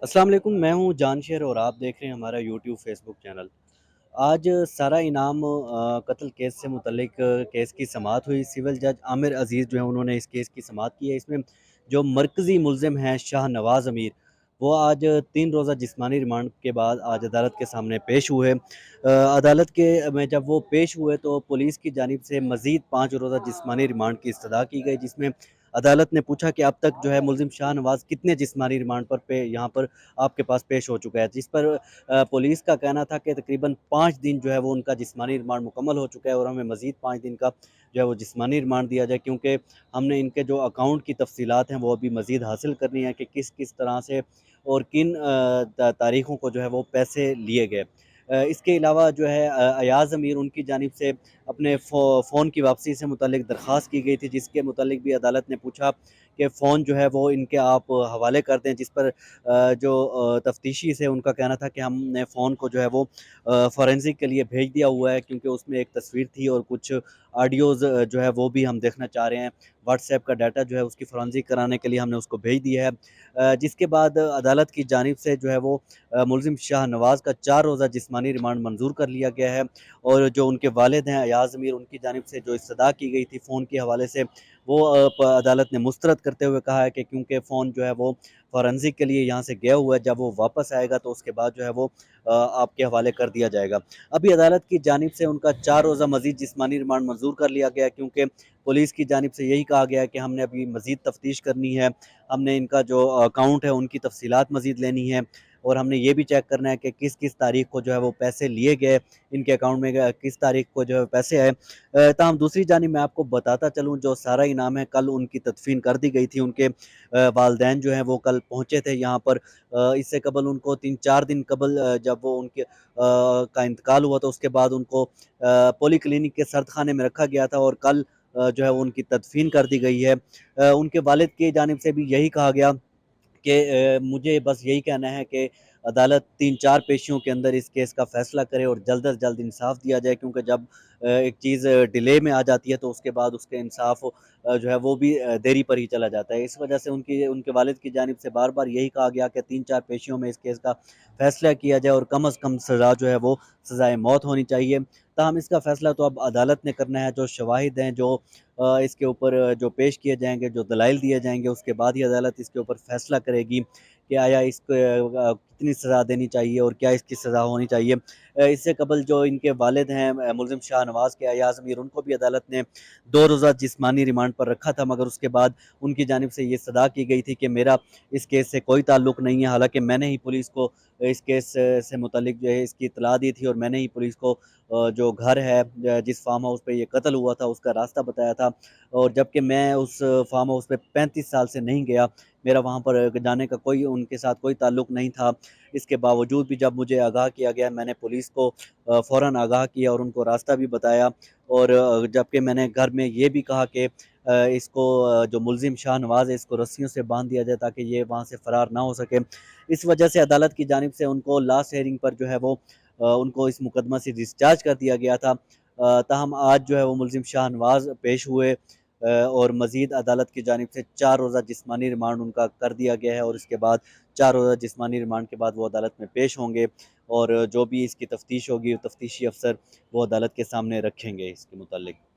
अस्सलाम वालेकुम, मैं हूँ जानशेर और आप देख रहे हैं हमारा यूट्यूब फेसबुक चैनल। आज सारा इनाम कत्ल केस से मुतल्लिक केस की समाअत हुई। सिविल जज आमिर अज़ीज़ जो है उन्होंने इस केस की समाअत की है। इसमें जो मरकज़ी मुल्ज़िम हैं शाहनवाज़ अमीर, वो आज 3 रोज़ा जिस्मानी रिमांड के बाद आज अदालत के सामने पेश हुए। अदालत के में जब वो पेश हुए तो पुलिस की जानिब से मज़ीद 5 रोज़ा जिस्मानी रिमांड की इस्तदा की गई, जिसमें अदालत ने पूछा कि अब तक जो है मुल्ज़िम शाहनवाज़ कितने जिस्मानी रिमांड पर यहाँ पर आपके पास पेश हो चुका है। जिस पर पुलिस का कहना था कि तकरीबन 5 दिन जो है वो उनका जिस्मानी रिमांड मुकम्मल हो चुका है और हमें मज़ीद 5 दिन का जो है वो जिस्मानी रिमांड दिया जाए, क्योंकि हमने इनके जो अकाउंट की तफ़सीलात हैं वो अभी मज़ीद हासिल करनी है कि किस किस तरह से और किन तारीख़ों को जो है वो पैसे लिए गए। इसके अलावा जो है अयाज़ अमीर उनकी जानिब से अपने फ़ोन की वापसी से मुतल्लिक दरख्वास्त की गई थी, जिसके मुतल्लिक भी अदालत ने पूछा कि फ़ोन जो है वो इनके आप हवाले कर दें, जिस पर जो तफ्तीशी से उनका कहना था कि हमने फ़ोन को जो है वो फ़ोरेंसिक के लिए भेज दिया हुआ है, क्योंकि उसमें एक तस्वीर थी और कुछ ऑडियोज़ जो है वो भी हम देखना चाह रहे हैं। व्हाट्सएप का डाटा जो है उसकी फ़ोरेंसिक कराने के लिए हमने उसको भेज दिया है। जिसके बाद अदालत की जानिब से जो है वो मुल्ज़िम शाहनवाज़ का 4 रोज़ा जिस्मानी रिमांड मंज़ूर कर लिया गया है और जो उनके वालिद हैं अयाज़ अमीर, उनकी जानिब से जो इस्तदा की गई थी फ़ोन के हवाले से, वो अदालत ने मुस्तरद करते हुए कहा है कि क्योंकि फ़ोन जो है वो फ़ोरेंसिक के लिए यहाँ से गया हुआ है, जब वो वापस आएगा तो उसके बाद जो है वो आपके हवाले कर दिया जाएगा। अभी अदालत की जानिब से उनका 4 रोज़ा मज़ीद जिस्मानी रिमांड मंज़ूर कर लिया गया है, क्योंकि पुलिस की जानिब से यही कहा गया है कि हमने अभी मज़ीद तफ्तीश करनी है, हमने इनका जो अकाउंट है उनकी तफ़सीलात मज़ीद लेनी है और हमने ये भी चेक करना है कि किस-किस तारीख़ को जो है वो पैसे लिए गए, इनके अकाउंट में किस तारीख़ को जो है पैसे आए। ताहम दूसरी जानिब मैं आपको बताता चलूँ, जो सारा इनाम है कल उनकी तदफ़ीन कर दी गई थी। उनके वालिदैन जो हैं वो कल पहुँचे थे यहाँ पर। इससे कबल उनको 3-4 दिन कबल जब वो उनके का इंतकाल हुआ तो उसके बाद उनको पॉली क्लिनिक के सर्द खाने में रखा गया था और कल जो है वो उनकी तदफ़ीन कर दी गई है। उनके वालिद की जानिब से भी यही कहा गया कि मुझे बस यही कहना है कि अदालत 3-4 पेशियों के अंदर इस केस का फ़ैसला करे और जल्द से जल्द इंसाफ़ दिया जाए, क्योंकि जब एक चीज़ डिले में आ जाती है तो उसके बाद उसके इंसाफ़ जो है वो भी देरी पर ही चला जाता है। इस वजह से उनकी उनके वालिद की जानिब से बार-बार यही कहा गया कि 3-4 पेशियों में इस केस का फ़ैसला किया जाए और कम से कम सज़ा जो है वो सज़ाए मौत होनी चाहिए। ताहम इसका फ़ैसला तो अब अदालत ने करना है। जो शवाहिद हैं, जो इसके ऊपर जो पेश किए जाएँगे, जो दलाइल दिए जाएँगे, उसके बाद ही अदालत इसके ऊपर फ़ैसला करेगी कि आया इसको कितनी सज़ा देनी चाहिए और क्या इसकी सज़ा होनी चाहिए। इससे कबल जो इनके वालिद हैं मुल्ज़िम शाहनवाज़ के, अयाज़ अमीर, उनको भी अदालत ने 2 रोज़ा जिस्मानी रिमांड पर रखा था, मगर उसके बाद उनकी जानिब से ये सदा की गई थी कि मेरा इस केस से कोई ताल्लुक नहीं है। हालाँकि मैंने ही पुलिस को इस केस से मुतल्लिक जो है इसकी इत्तला दी थी और मैंने ही पुलिस को जो घर है जिस फार्म हाउस पे ये कत्ल हुआ था उसका रास्ता बताया था, और जबकि मैं उस फार्म हाउस पे 35 साल से नहीं गया, मेरा वहाँ पर जाने का कोई उनके साथ कोई ताल्लुक नहीं था। इसके बावजूद भी जब मुझे आगाह किया गया, मैंने पुलिस को फ़ौरन आगाह किया और उनको रास्ता भी बताया, और जबकि मैंने घर में ये भी कहा कि इसको जो मुल्ज़िम शाहनवाज़ है इसको रस्सियों से बाँध दिया जाए ताकि ये वहाँ से फ़रार ना हो सके। इस वजह से अदालत की जानिब से उनको लास्ट हियरिंग पर जो है वो उनको इस मुकदमा से डिस्चार्ज कर दिया गया था। ताहम आज जो है वो मुल्ज़िम शाहनवाज़ पेश हुए और मज़ीद अदालत की जानिब से 4 रोज़ा जिस्मानी रिमांड उनका कर दिया गया है और इसके बाद 4 रोज़ा जिस्मानी रिमांड के बाद वो अदालत में पेश होंगे और जो भी इसकी तफ्तीश होगी, तफ्तीशी अफ़सर वो अदालत के सामने रखेंगे इसके मुतालिक।